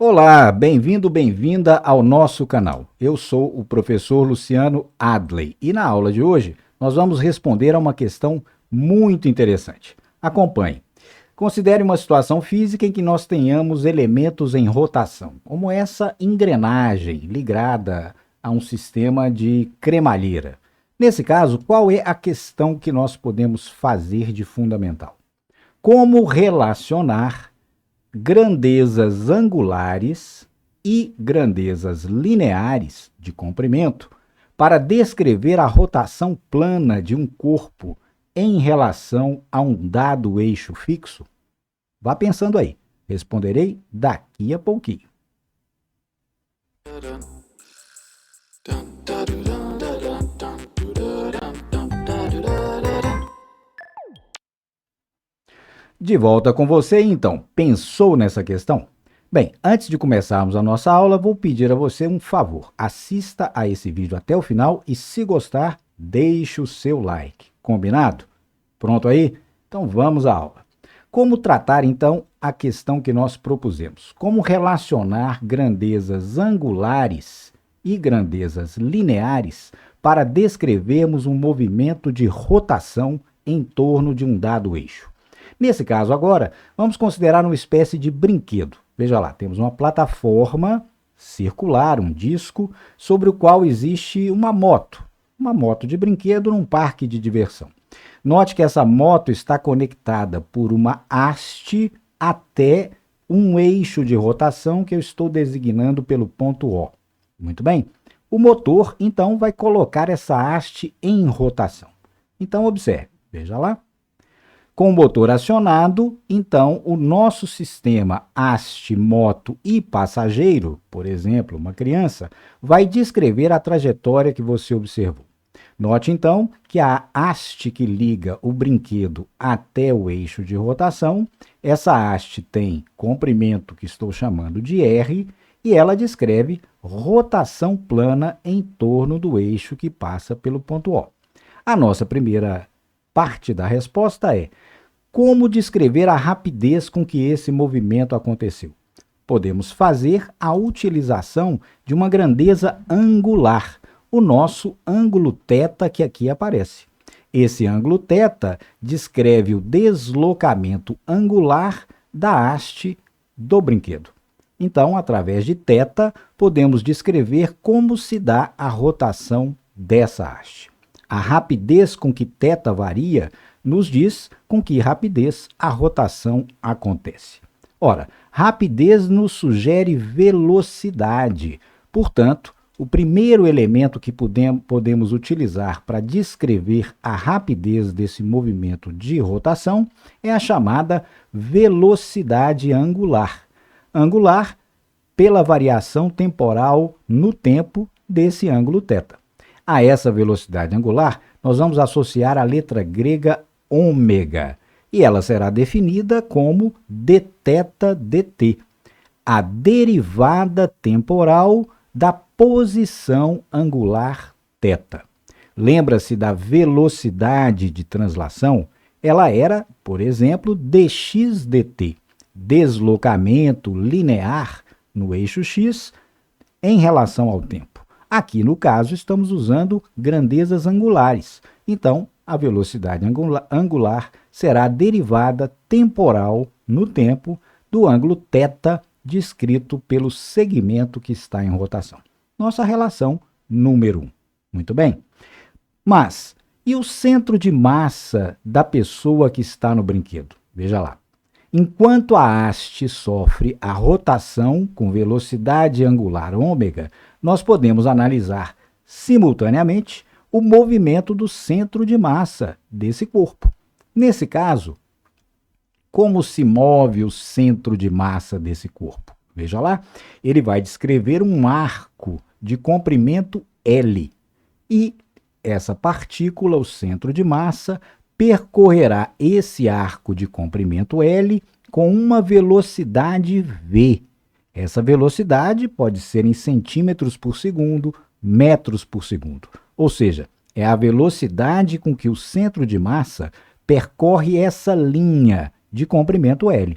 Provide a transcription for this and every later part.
Olá, bem-vindo, bem-vinda ao nosso canal. Eu sou o professor Luciano Adley e na aula de hoje nós vamos responder a uma questão muito interessante. Acompanhe. Considere uma situação física em que nós tenhamos elementos em rotação, como essa engrenagem ligada a um sistema de cremalheira. Nesse caso, qual é a questão que nós podemos fazer de fundamental? Como relacionar grandezas angulares e grandezas lineares de comprimento para descrever a rotação plana de um corpo em relação a um dado eixo fixo? Vá pensando aí. Responderei daqui a pouquinho. De volta com você, então. Pensou nessa questão? Bem, antes de começarmos a nossa aula, vou pedir a você um favor. Assista a esse vídeo até o final e, se gostar, deixe o seu like. Combinado? Pronto aí? Então vamos à aula. Como tratar, então, a questão que nós propusemos? Como relacionar grandezas angulares e grandezas lineares para descrevermos um movimento de rotação em torno de um dado eixo? Nesse caso agora, vamos considerar uma espécie de brinquedo. Veja lá, temos uma plataforma circular, um disco, sobre o qual existe uma moto de brinquedo num parque de diversão. Note que essa moto está conectada por uma haste até um eixo de rotação que eu estou designando pelo ponto O. Muito bem? O motor, então, vai colocar essa haste em rotação. Então, observe, veja lá. Com o motor acionado, então, o nosso sistema haste, moto e passageiro, por exemplo, uma criança, vai descrever a trajetória que você observou. Note, então, que a haste que liga o brinquedo até o eixo de rotação, essa haste tem comprimento que estou chamando de R e ela descreve rotação plana em torno do eixo que passa pelo ponto O. A nossa primeira parte da resposta é: como descrever a rapidez com que esse movimento aconteceu? Podemos fazer a utilização de uma grandeza angular, o nosso ângulo θ que aqui aparece. Esse ângulo θ descreve o deslocamento angular da haste do brinquedo. Então, através de θ, podemos descrever como se dá a rotação dessa haste. A rapidez com que θ varia nos diz com que rapidez a rotação acontece. Ora, rapidez nos sugere velocidade. Portanto, o primeiro elemento que podemos utilizar para descrever a rapidez desse movimento de rotação é a chamada velocidade angular. Angular pela variação temporal no tempo desse ângulo θ. A essa velocidade angular, nós vamos associar a letra grega ômega, e ela será definida como dθ dt, a derivada temporal da posição angular θ. Lembra-se da velocidade de translação? Ela era, por exemplo, dx dt, deslocamento linear no eixo x em relação ao tempo. Aqui, no caso, estamos usando grandezas angulares. Então, a velocidade angular será a derivada temporal no tempo do ângulo θ descrito pelo segmento que está em rotação. Nossa relação número 1. Muito bem. Mas, e o centro de massa da pessoa que está no brinquedo? Veja lá. Enquanto a haste sofre a rotação com velocidade angular ômega, nós podemos analisar simultaneamente o movimento do centro de massa desse corpo. Nesse caso, como se move o centro de massa desse corpo? Veja lá, ele vai descrever um arco de comprimento L e essa partícula, o centro de massa, percorrerá esse arco de comprimento L com uma velocidade V. Essa velocidade pode ser em centímetros por segundo, metros por segundo. Ou seja, é a velocidade com que o centro de massa percorre essa linha de comprimento L.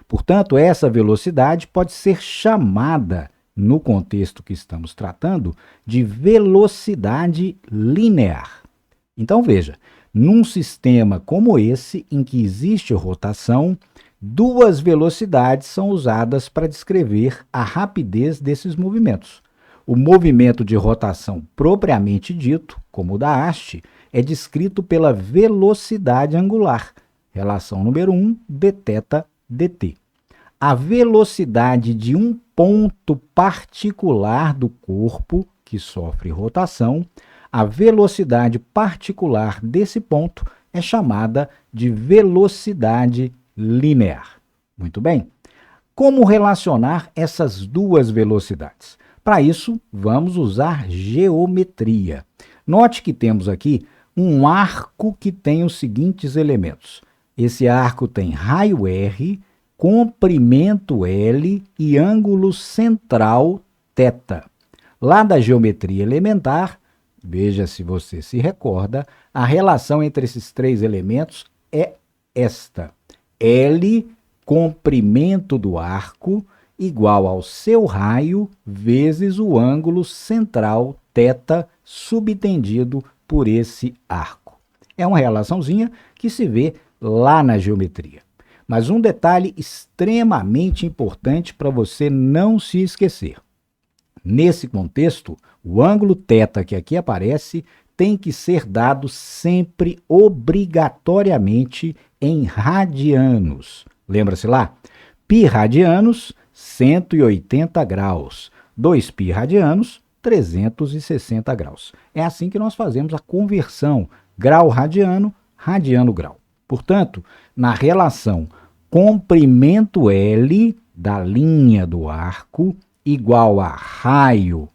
Portanto, essa velocidade pode ser chamada, no contexto que estamos tratando, de velocidade linear. Então, veja, num sistema como esse, em que existe rotação, duas velocidades são usadas para descrever a rapidez desses movimentos. O movimento de rotação propriamente dito, como o da haste, é descrito pela velocidade angular, relação número 1, dθ dt. A velocidade de um ponto particular do corpo que sofre rotação, a velocidade particular desse ponto é chamada de velocidade linear. Muito bem. Como relacionar essas duas velocidades? Para isso, vamos usar geometria. Note que temos aqui um arco que tem os seguintes elementos. Esse arco tem raio R, comprimento L e ângulo central θ. Lá da geometria elementar, veja se você se recorda, a relação entre esses três elementos é esta. L, comprimento do arco, igual ao seu raio vezes o ângulo central θ subtendido por esse arco. É uma relaçãozinha que se vê lá na geometria. Mas um detalhe extremamente importante para você não se esquecer. Nesse contexto, o ângulo θ que aqui aparece tem que ser dado sempre obrigatoriamente em radianos. Lembra-se lá? Π radianos, 180 graus. 2π radianos, 360 graus. É assim que nós fazemos a conversão grau-radiano, radiano-grau. Portanto, na relação comprimento L da linha do arco igual a raio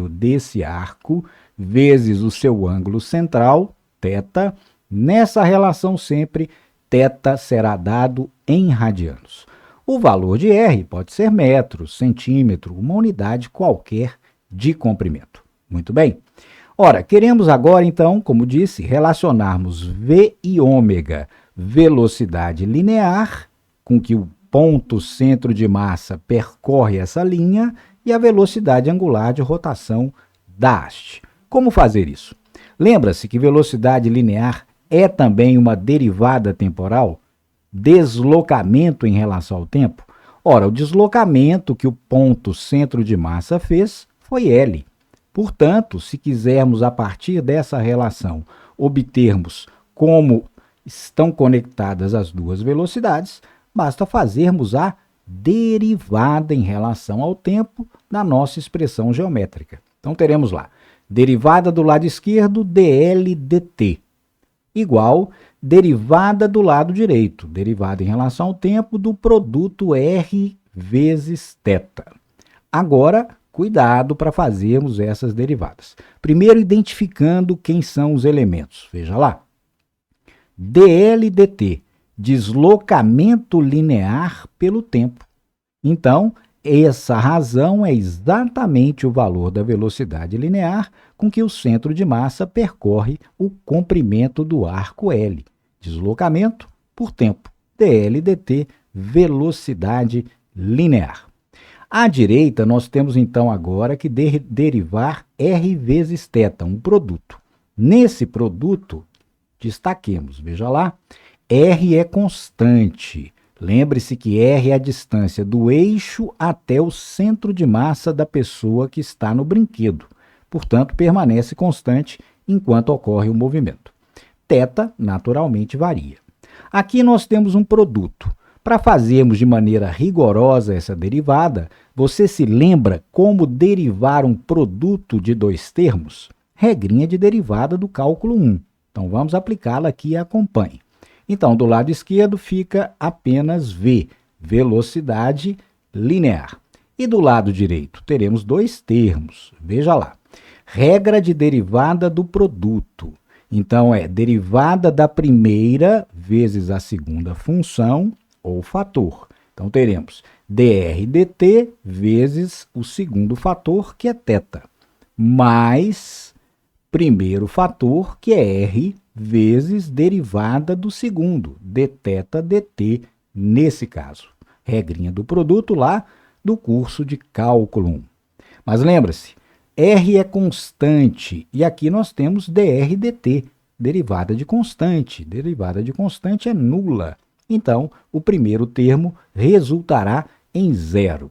desse arco vezes o seu ângulo central, θ, nessa relação sempre θ será dado em radianos. O valor de R pode ser metro, centímetro, uma unidade qualquer de comprimento. Muito bem. Ora, queremos agora, então, como disse, relacionarmos V e ômega, velocidade linear, com que o ponto centro de massa percorre essa linha, e a velocidade angular de rotação da haste. Como fazer isso? Lembra-se que velocidade linear é também uma derivada temporal? Deslocamento em relação ao tempo? Ora, o deslocamento que o ponto centro de massa fez foi L. Portanto, se quisermos, a partir dessa relação, obtermos como estão conectadas as duas velocidades, basta fazermos a derivada em relação ao tempo da nossa expressão geométrica. Então, teremos lá, derivada do lado esquerdo, dl dt, igual derivada do lado direito, derivada em relação ao tempo do produto R vezes θ. Agora, cuidado para fazermos essas derivadas. Primeiro, identificando quem são os elementos. Veja lá. dl dt, deslocamento linear pelo tempo. Então, essa razão é exatamente o valor da velocidade linear com que o centro de massa percorre o comprimento do arco L. Deslocamento por tempo. dl dt, velocidade linear. À direita, nós temos então agora que derivar R vezes θ, um produto. Nesse produto, destaquemos, veja lá, R é constante. Lembre-se que R é a distância do eixo até o centro de massa da pessoa que está no brinquedo. Portanto, permanece constante enquanto ocorre o movimento. θ, naturalmente, varia. Aqui nós temos um produto. Para fazermos de maneira rigorosa essa derivada, você se lembra como derivar um produto de dois termos? Regrinha de derivada do cálculo 1. Então, vamos aplicá-la aqui e acompanhe. Então, do lado esquerdo fica apenas V, velocidade linear. E do lado direito teremos dois termos. Veja lá. Regra de derivada do produto. Então, é derivada da primeira vezes a segunda função ou fator. Então, teremos dr dt vezes o segundo fator, que é θ, mais primeiro fator, que é R, vezes derivada do segundo, dθ dt, nesse caso. regrinha do produto lá do curso de cálculo 1. Mas lembra-se, R é constante e aqui nós temos dr dt, derivada de constante. Derivada de constante é nula. Então, o primeiro termo resultará em zero.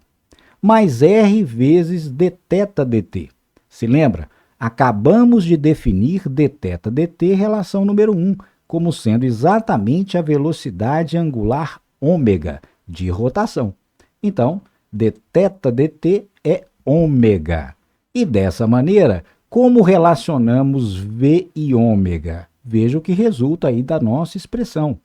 Mais R vezes dθ dt. Se lembra? Acabamos de definir dθ dt, relação número 1, como sendo exatamente a velocidade angular ômega de rotação. Então, dθ dt é ômega. E dessa maneira, como relacionamos V e ômega? Veja o que resulta aí da nossa expressão.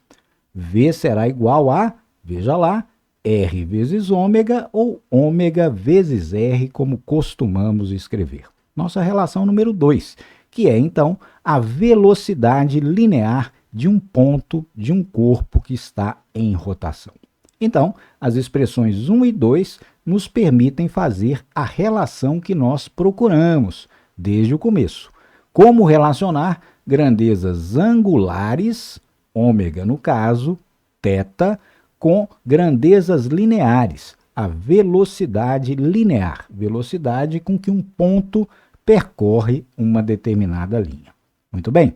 V será igual a, veja lá, R vezes ômega ou ômega vezes R, como costumamos escrever. Nossa relação número 2, que é, então, a velocidade linear de um ponto de um corpo que está em rotação. Então, as expressões 1 e 2 nos permitem fazer a relação que nós procuramos desde o começo. Como relacionar grandezas angulares, ômega no caso, θ, com grandezas lineares, a velocidade linear, velocidade com que um ponto percorre uma determinada linha. Muito bem.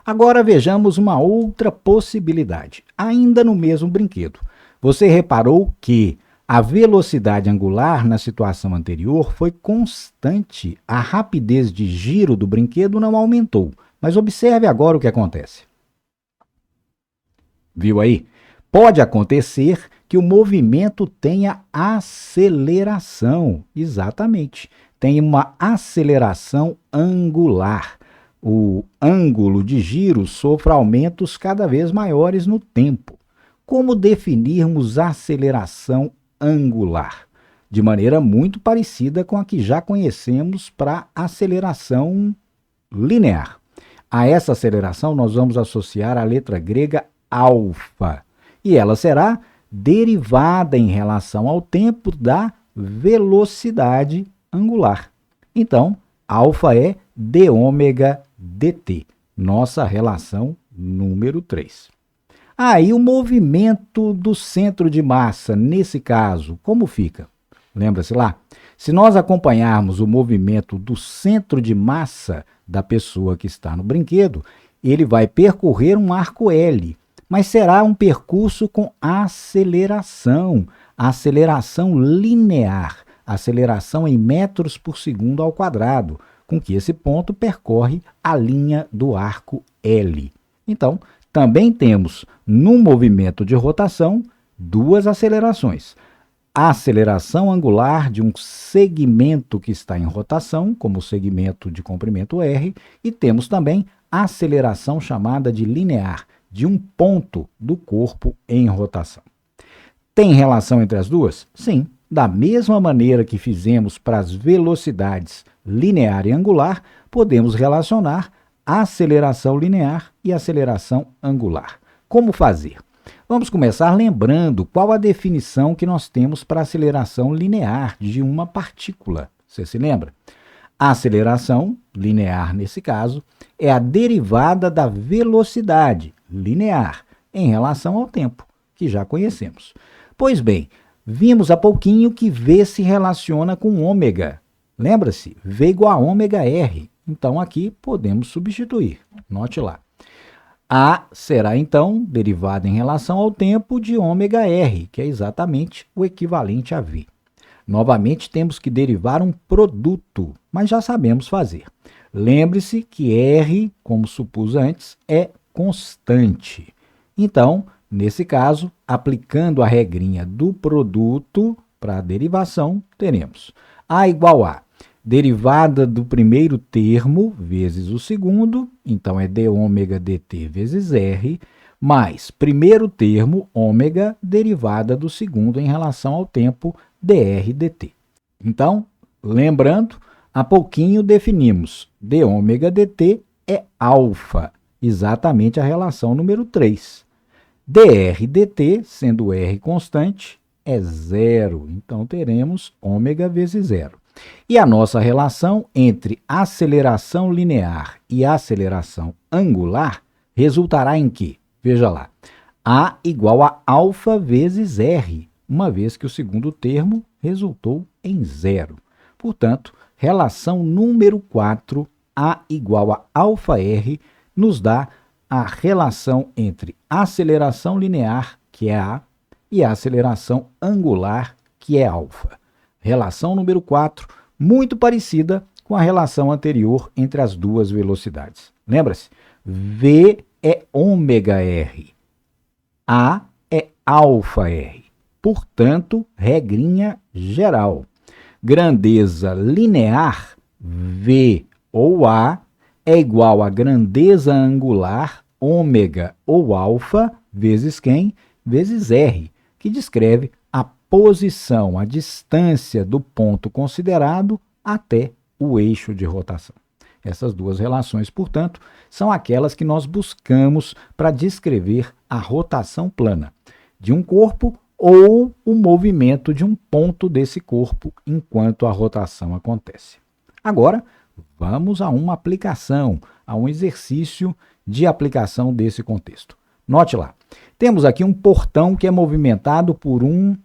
Agora vejamos uma outra possibilidade, ainda no mesmo brinquedo. Você reparou que a velocidade angular na situação anterior foi constante, a rapidez de giro do brinquedo não aumentou. Mas observe agora o que acontece. Viu aí? Pode acontecer que o movimento tenha aceleração. Exatamente. Tem uma aceleração angular. O ângulo de giro sofre aumentos cada vez maiores no tempo. Como definirmos aceleração angular? De maneira muito parecida com a que já conhecemos para aceleração linear. A essa aceleração nós vamos associar a letra grega alfa. E ela será derivada em relação ao tempo da velocidade angular. Então, alfa é dômega dt, nossa relação número 3. Aí o movimento do centro de massa, nesse caso, como fica? Lembra-se lá? Se nós acompanharmos o movimento do centro de massa da pessoa que está no brinquedo, ele vai percorrer um arco L, mas será um percurso com aceleração linear, aceleração em metros por segundo ao quadrado, com que esse ponto percorre a linha do arco L. Então, também temos no movimento de rotação duas acelerações. A aceleração angular de um segmento que está em rotação, como o segmento de comprimento R, e temos também a aceleração chamada de linear, de um ponto do corpo em rotação. Tem relação entre as duas? Sim. Da mesma maneira que fizemos para as velocidades linear e angular, podemos relacionar a aceleração linear e a aceleração angular. Como fazer? Vamos começar lembrando qual a definição que nós temos para a aceleração linear de uma partícula. Você se lembra? A aceleração linear, nesse caso, é a derivada da velocidade linear em relação ao tempo, que já conhecemos. Pois bem, vimos há pouquinho que V se relaciona com ômega. Lembra-se? V igual a ômega R. Então, aqui podemos substituir. Note lá. A será, então, derivada em relação ao tempo de ômega R, que é exatamente o equivalente a V. Novamente, temos que derivar um produto, mas já sabemos fazer. Lembre-se que R, como supus antes, é constante. Então, nesse caso, aplicando a regrinha do produto para a derivação, teremos A igual a derivada do primeiro termo vezes o segundo, então é dômega dt vezes R, mais primeiro termo, ômega, derivada do segundo em relação ao tempo, dr dt. Então, lembrando, há pouquinho definimos dômega dt é alfa, exatamente a relação número 3. dr dt, sendo R constante, é zero, então teremos ômega vezes zero. E a nossa relação entre aceleração linear e aceleração angular resultará em quê? Veja lá, A igual a alfa vezes R, uma vez que o segundo termo resultou em zero. Portanto, relação número 4, A igual a alfa R, nos dá a relação entre aceleração linear, que é A, e a aceleração angular, que é alfa. Relação número 4, muito parecida com a relação anterior entre as duas velocidades. Lembra-se? V é ômega R. A é alfa R. Portanto, regrinha geral. Grandeza linear, V ou A, é igual a grandeza angular, ômega ou alfa, vezes quem? Vezes R, que descreve a posição, a distância do ponto considerado até o eixo de rotação. Essas duas relações, portanto, são aquelas que nós buscamos para descrever a rotação plana de um corpo ou o movimento de um ponto desse corpo enquanto a rotação acontece. Agora, vamos a uma aplicação, a um exercício de aplicação desse contexto. Note lá, temos aqui um portão que é movimentado por um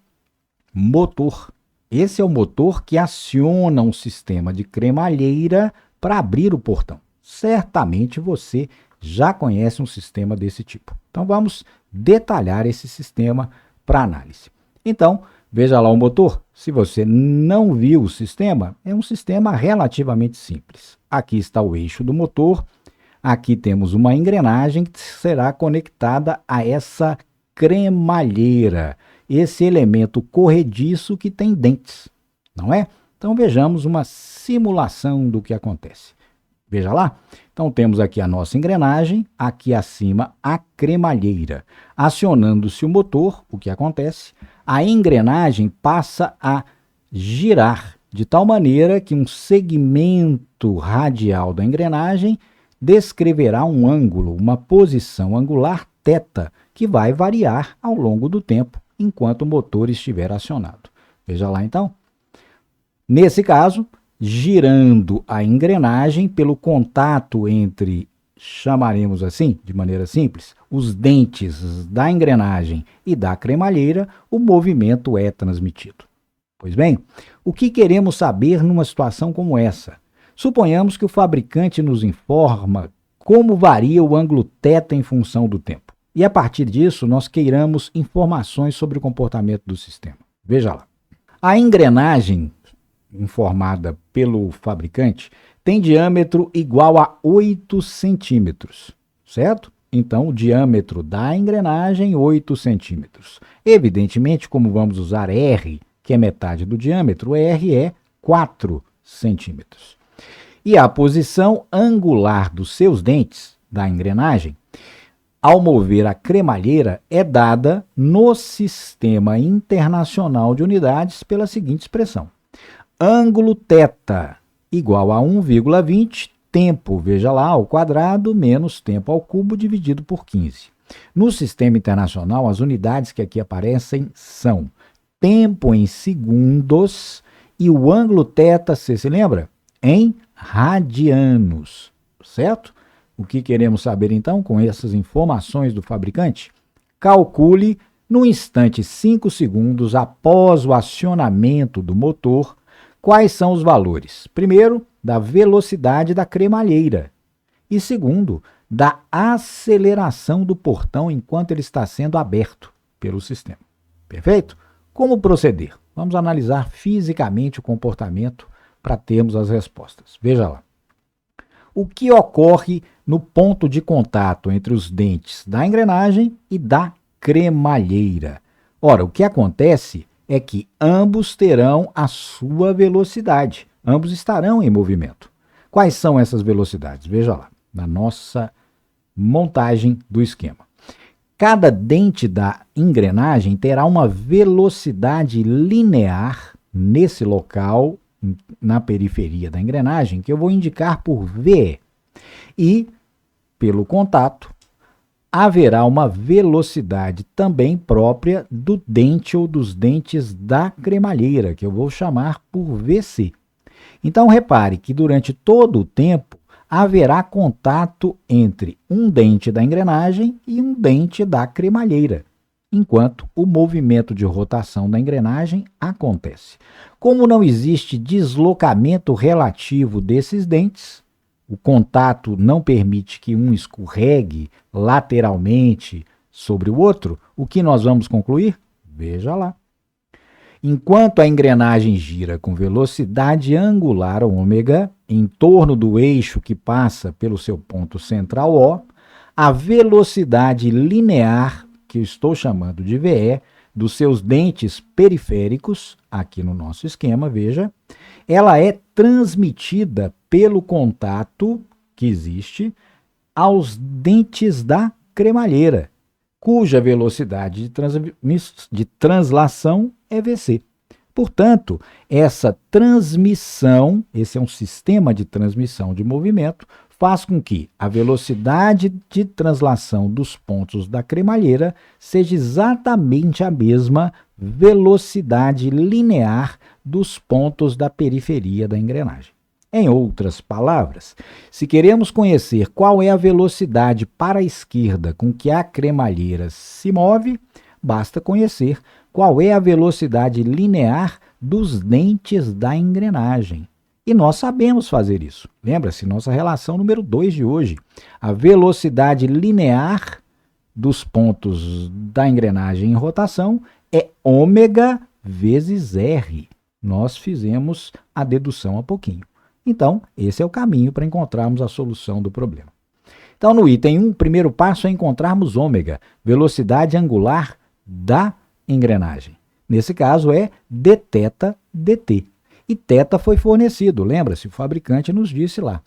motor. Esse é o motor que aciona um sistema de cremalheira para abrir o portão. Certamente você já conhece um sistema desse tipo. Então vamos detalhar esse sistema para análise. Então, veja lá o motor. Se você não viu o sistema, é um sistema relativamente simples. Aqui está o eixo do motor. Aqui temos uma engrenagem que será conectada a essa cremalheira, esse elemento corrediço que tem dentes, não é? Então vejamos uma simulação do que acontece. Veja lá. Então temos aqui a nossa engrenagem, aqui acima a cremalheira. Acionando-se o motor, o que acontece? A engrenagem passa a girar de tal maneira que um segmento radial da engrenagem descreverá um ângulo, uma posição angular θ, que vai variar ao longo do tempo enquanto o motor estiver acionado. Veja lá então. Nesse caso, girando a engrenagem pelo contato entre, chamaremos assim, de maneira simples, os dentes da engrenagem e da cremalheira, o movimento é transmitido. Pois bem, o que queremos saber numa situação como essa? Suponhamos que o fabricante nos informa como varia o ângulo θ em função do tempo. E a partir disso, nós queiramos informações sobre o comportamento do sistema. Veja lá. A engrenagem informada pelo fabricante tem diâmetro igual a 8 centímetros, certo? Então, o diâmetro da engrenagem, 8 centímetros. Evidentemente, como vamos usar R, que é metade do diâmetro, R é 4 centímetros. E a posição angular dos seus dentes, da engrenagem, ao mover a cremalheira, é dada no Sistema Internacional de Unidades pela seguinte expressão. Ângulo θ igual a 1,20 tempo, veja lá, ao quadrado, menos tempo ao cubo, dividido por 15. No Sistema Internacional, as unidades que aqui aparecem são tempo em segundos e o ângulo θ, você se lembra? Em radianos, certo? O que queremos saber então com essas informações do fabricante? Calcule no instante 5 segundos após o acionamento do motor quais são os valores. Primeiro, da velocidade da cremalheira e segundo, da aceleração do portão enquanto ele está sendo aberto pelo sistema. Perfeito? Como proceder? Vamos analisar fisicamente o comportamento para termos as respostas. Veja lá. O que ocorre no ponto de contato entre os dentes da engrenagem e da cremalheira? Ora, o que acontece é que ambos terão a sua velocidade, ambos estarão em movimento. Quais são essas velocidades? Veja lá, na nossa montagem do esquema. Cada dente da engrenagem terá uma velocidade linear nesse local, na periferia da engrenagem, que eu vou indicar por V. E, pelo contato, haverá uma velocidade também própria do dente ou dos dentes da cremalheira, que eu vou chamar por VC. Então, repare que durante todo o tempo, haverá contato entre um dente da engrenagem e um dente da cremalheira, enquanto o movimento de rotação da engrenagem acontece. Como não existe deslocamento relativo desses dentes, o contato não permite que um escorregue lateralmente sobre o outro, o que nós vamos concluir? Veja lá. Enquanto a engrenagem gira com velocidade angular ômega em torno do eixo que passa pelo seu ponto central O, a velocidade linear, que eu estou chamando de VE, dos seus dentes periféricos, aqui no nosso esquema, veja, ela é transmitida pelo contato que existe aos dentes da cremalheira, cuja velocidade de translação é Vc. Portanto, essa transmissão, esse é um sistema de transmissão de movimento, faz com que a velocidade de translação dos pontos da cremalheira seja exatamente a mesma velocidade linear dos pontos da periferia da engrenagem. Em outras palavras, se queremos conhecer qual é a velocidade para a esquerda com que a cremalheira se move, basta conhecer qual é a velocidade linear dos dentes da engrenagem. E nós sabemos fazer isso. Lembra-se, nossa relação número 2 de hoje. A velocidade linear dos pontos da engrenagem em rotação é ômega vezes R. Nós fizemos a dedução há pouquinho. Então, esse é o caminho para encontrarmos a solução do problema. Então, no item 1, o primeiro passo é encontrarmos ômega, velocidade angular da engrenagem. Nesse caso é dθ dt. E θ foi fornecido, lembra-se, o fabricante nos disse lá.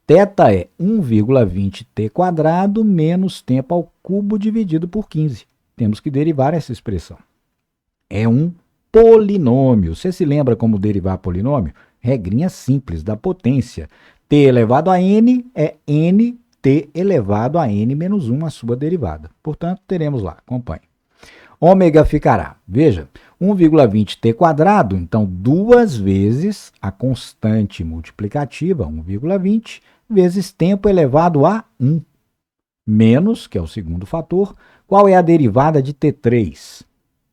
Θ é 1,20t² menos tempo ao cubo dividido por 15. Temos que derivar essa expressão. É um polinômio. Você se lembra como derivar polinômio? Regrinha simples da potência. T elevado a n é nt elevado a n menos 1, a sua derivada. Portanto, teremos lá, acompanhe. Ômega ficará, veja, 1,20t², então 2 vezes a constante multiplicativa, 1,20, vezes tempo elevado a 1, menos, que é o segundo fator, qual é a derivada de t3?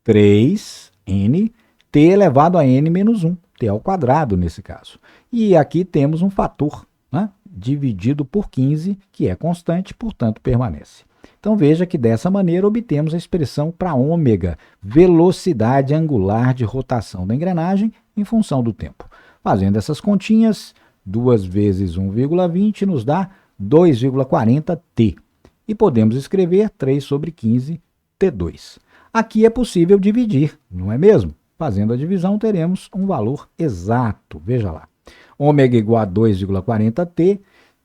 3n, t elevado a n menos 1, t ao quadrado nesse caso. E aqui temos um fator, né, dividido por 15, que é constante, portanto permanece. Então veja que dessa maneira obtemos a expressão para ômega, velocidade angular de rotação da engrenagem em função do tempo. Fazendo essas continhas, 2 vezes 1,20 nos dá 2,40t. E podemos escrever 3 sobre 15 t2. Aqui é possível dividir, não é mesmo? Fazendo a divisão teremos um valor exato, veja lá. Ômega igual a 2,40t,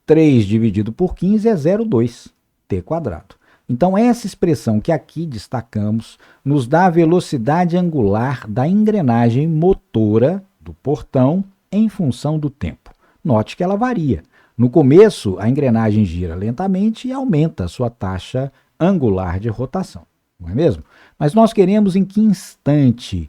3 dividido por 15 é 0,2 t². Então, essa expressão que aqui destacamos nos dá a velocidade angular da engrenagem motora do portão em função do tempo. Note que ela varia. No começo, a engrenagem gira lentamente e aumenta a sua taxa angular de rotação, não é mesmo? Mas nós queremos em que instante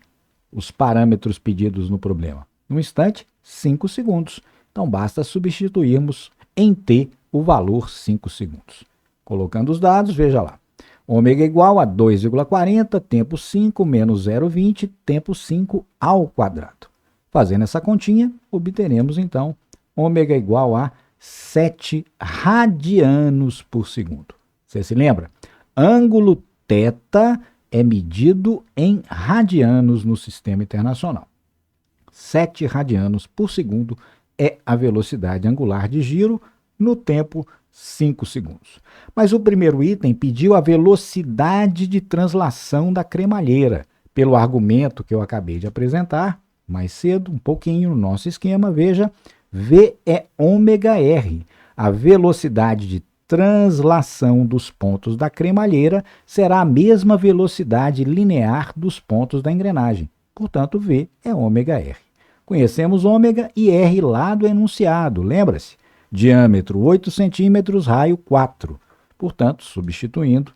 os parâmetros pedidos no problema? No instante, 5 segundos. Então, basta substituirmos em t o valor 5 segundos. Colocando os dados, veja lá. Ômega igual a 2,40, tempo 5, menos 0,20, tempo 5 ao quadrado. Fazendo essa continha, obteremos, então, ômega igual a 7 radianos por segundo. Você se lembra? Ângulo θ é medido em radianos no sistema internacional. 7 radianos por segundo é a velocidade angular de giro no tempo 5 segundos. Mas o primeiro item pediu a velocidade de translação da cremalheira. Pelo argumento que eu acabei de apresentar mais cedo, um pouquinho no nosso esquema, veja, V é ômega R. A velocidade de translação dos pontos da cremalheira será a mesma velocidade linear dos pontos da engrenagem. Portanto, V é ômega R. Conhecemos ômega e R lá do enunciado, lembra-se? Diâmetro 8 centímetros, raio 4. Portanto, substituindo,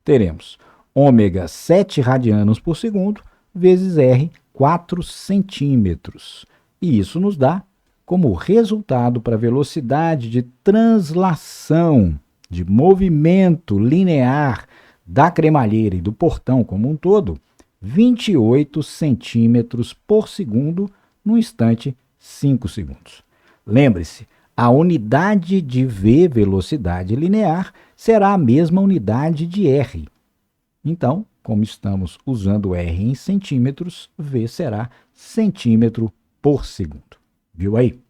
teremos ômega 7 radianos por segundo vezes R 4 centímetros. E isso nos dá como resultado para a velocidade de translação, de movimento linear da cremalheira e do portão como um todo, 28 centímetros por segundo no instante 5 segundos. Lembre-se, a unidade de V, velocidade linear, será a mesma unidade de R. Então, como estamos usando R em centímetros, V será centímetro por segundo. Viu aí?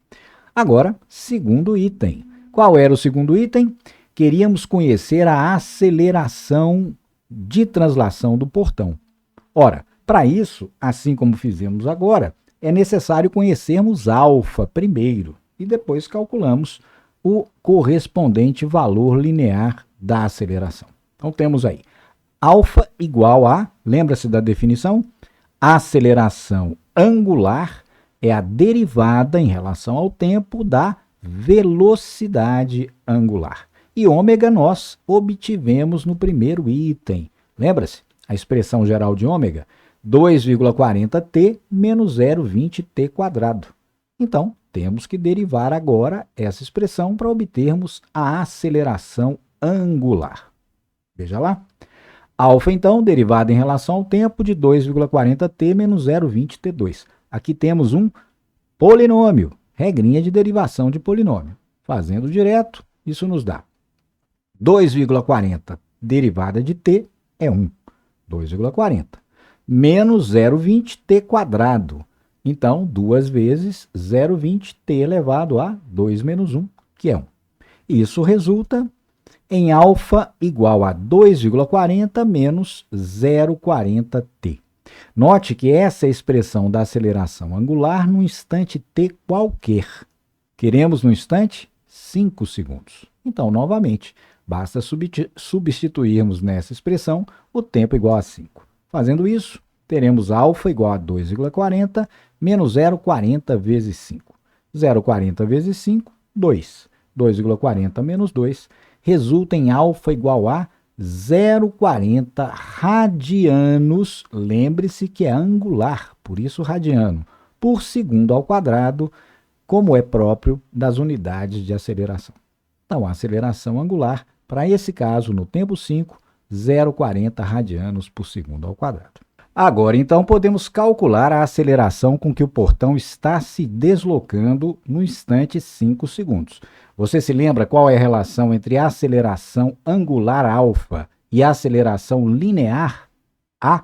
Agora, segundo item. Qual era o segundo item? Queríamos conhecer a aceleração de translação do portão. Ora, para isso, assim como fizemos agora, é necessário conhecermos alfa primeiro e depois calculamos o correspondente valor linear da aceleração. Então temos aí alfa igual a, lembra-se da definição? Aceleração angular é a derivada em relação ao tempo da velocidade angular. E ômega nós obtivemos no primeiro item. Lembra-se? A expressão geral de ômega, 2,40t menos 0,20t quadrado. Então, temos que derivar agora essa expressão para obtermos a aceleração angular. Veja lá. Alfa, então, derivada em relação ao tempo de 2,40t menos 0,20t2. Aqui temos um polinômio, regrinha de derivação de polinômio. Fazendo direto, isso nos dá 2,40 derivada de t é 1, 2,40, menos 0,20t quadrado. Então, 2 vezes 0,20t elevado a 2 menos 1, que é 1. Isso resulta em alfa igual a 2,40 menos 0,40t. Note que essa é a expressão da aceleração angular no instante t qualquer. Queremos no instante 5 segundos. Então, novamente, basta substituirmos nessa expressão o tempo igual a 5. Fazendo isso, teremos alfa igual a 2,40 menos 0,40 vezes 5. 0,40 vezes 5, 2. 2,40 menos 2 resulta em alfa igual a 0,40 radianos, lembre-se que é angular, por isso radiano, por segundo ao quadrado, como é próprio das unidades de aceleração. Então, a aceleração angular, para esse caso, no tempo 5, 0,40 radianos por segundo ao quadrado. Agora, então, podemos calcular a aceleração com que o portão está se deslocando no instante 5 segundos. Você se lembra qual é a relação entre a aceleração angular alfa e a aceleração linear A?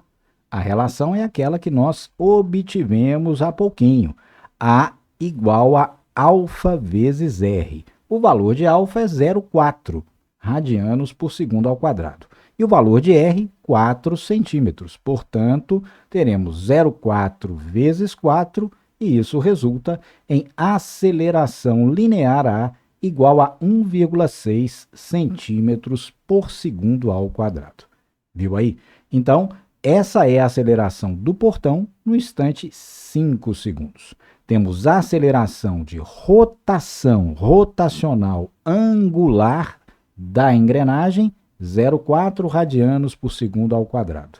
A relação é aquela que nós obtivemos há pouquinho. A igual a alfa vezes R. O valor de alfa é 0,4 radianos por segundo ao quadrado. E o valor de R, 4 centímetros. Portanto, teremos 0,4 vezes 4, e isso resulta em aceleração linear A igual a 1,6 centímetros por segundo ao quadrado. Viu aí? Então, essa é a aceleração do portão no instante 5 segundos. Temos a aceleração de rotação rotacional angular da engrenagem, 0,4 radianos por segundo ao quadrado.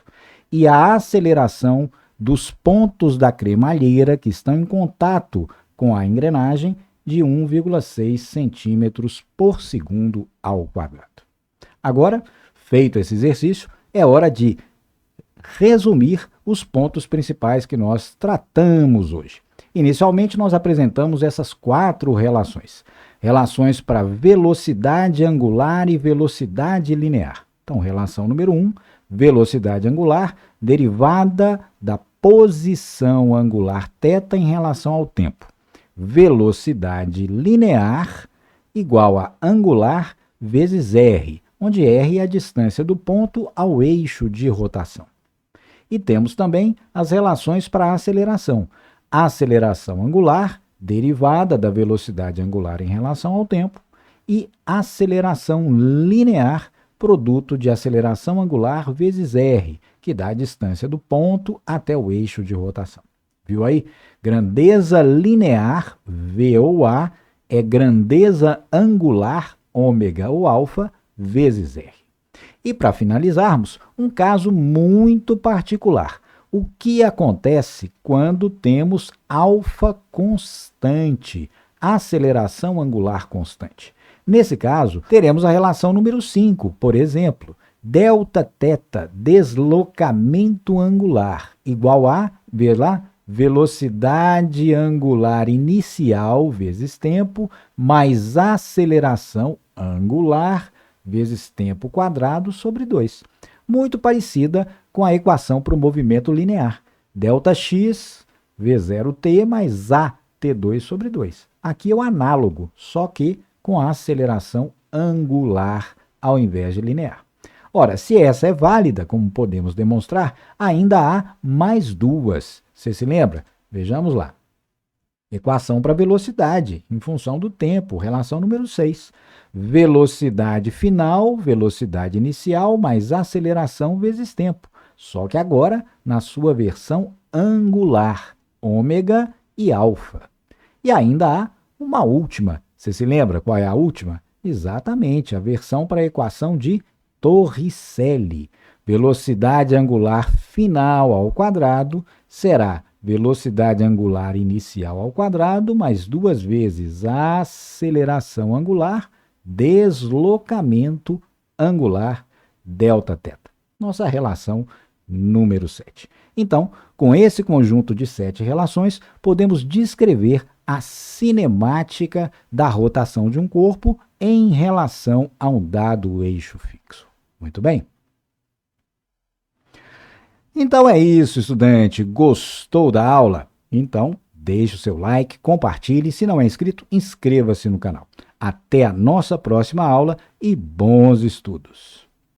E a aceleração dos pontos da cremalheira que estão em contato com a engrenagem de 1,6 centímetros por segundo ao quadrado. Agora, feito esse exercício, é hora de resumir os pontos principais que nós tratamos hoje. Inicialmente, nós apresentamos essas 4 relações. Relações para velocidade angular e velocidade linear. Então, relação número 1, velocidade angular derivada da posição angular θ em relação ao tempo. Velocidade linear igual a angular vezes R, onde R é a distância do ponto ao eixo de rotação. E temos também as relações para a aceleração. A aceleração angular, derivada da velocidade angular em relação ao tempo, e aceleração linear, produto de aceleração angular vezes R, que dá a distância do ponto até o eixo de rotação. Viu aí? Grandeza linear, V ou A, é grandeza angular, ômega ou alfa, vezes R. E para finalizarmos, um caso muito particular. O que acontece quando temos alfa constante? aceleração angular constante. Nesse caso, teremos a relação número 5, por exemplo, Δθ, deslocamento angular, igual a, vê lá, velocidade angular inicial vezes tempo, mais aceleração angular vezes tempo quadrado sobre 2. Muito parecida com a equação para o movimento linear. Δx V0t mais AT2 sobre 2. Aqui é o análogo, só que com a aceleração angular ao invés de linear. Ora, se essa é válida, como podemos demonstrar, ainda há mais duas. Você se lembra? Vejamos lá. Equação para velocidade, em função do tempo, relação número 6. Velocidade final, velocidade inicial, mais aceleração vezes tempo. Só que agora na sua versão angular, ômega e alfa. E ainda há uma última. Você se lembra qual é a última? Exatamente, a versão para a equação de Torricelli. Velocidade angular final ao quadrado será velocidade angular inicial ao quadrado mais 2 vezes a aceleração angular, deslocamento angular, Δθ. Nossa relação número 7. Então, com esse conjunto de 7 relações, podemos descrever a cinemática da rotação de um corpo em relação a um dado eixo fixo. Muito bem? Então é isso, estudante. Gostou da aula? Então, deixe o seu like, compartilhe. Se não é inscrito, inscreva-se no canal. Até a nossa próxima aula e bons estudos!